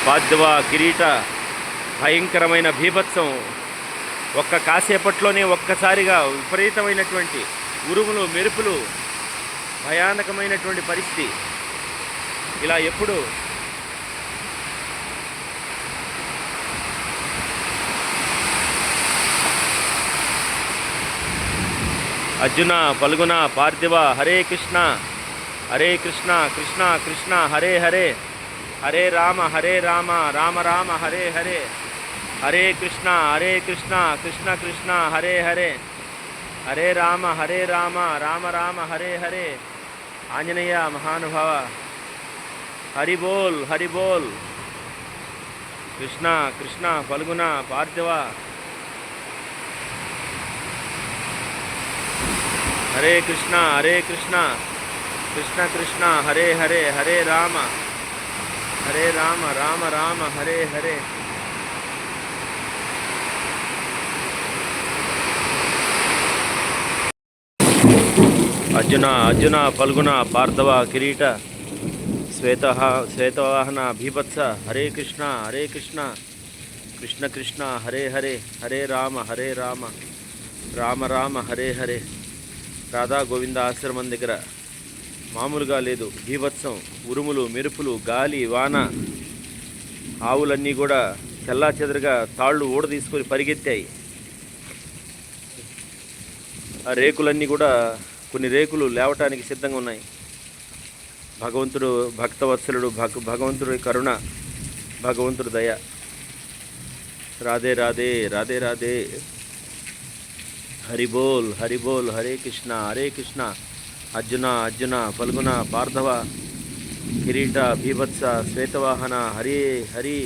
పార్థివ కిరీట భయంకరమైన బీభత్సం ఒక్క కాసేపట్లోనే ఒక్కసారిగా విపరీతమైనటువంటి ఉరుములు మెరుపులు, భయానకమైనటువంటి పరిస్థితి. ఇలా ఎప్పుడు అర్జున పల్గున పార్థివ హరే కృష్ణ కృష్ణ కృష్ణ హరే హరే, హరే రామ రామ రామ హరే హరే, హరే కృష్ణ కృష్ణ కృష్ణ హరే హరే, హరే రామ రామ రామ హరే హరే. ఆంజనేయ మహానుభావ హరి బోల్. కృష్ణ కృష్ణ పల్గున పార్థివ హరే కృష్ణ కృష్ణ కృష్ణ హరే హరే, హరే రామ రామ రామ హరే హరే. అర్జున పల్గున పార్థవ కిరీట శ్వేతవాహన భీభత్స హరే కృష్ణ కృష్ణ కృష్ణ హరే హరే, హరే రామ రామ రామ హరే హరే. రాధా గోవింద ఆశ్రమం దగ్గర మామూలుగా లేదు, బీభత్సం, ఉరుములు మెరుపులు, గాలి వాన. ఆవులన్నీ కూడా చెల్లాచెదరుగా తాళ్ళు ఊడ తీసుకొని పరిగెత్తాయి. ఆ రేకులన్నీ కూడా, కొన్ని రేకులు లేవటానికి సిద్ధంగా ఉన్నాయి. భగవంతుడు భక్తవత్సలుడు, భగవంతుడి కరుణ, భగవంతుడు దయ. రాధే రాధే రాధే రాధే. హరి బోల్ హరే కృష్ణ. అర్జున పల్గున పార్థవ కిరీట భీభత్స శ్వేతవాహన హరి హరి.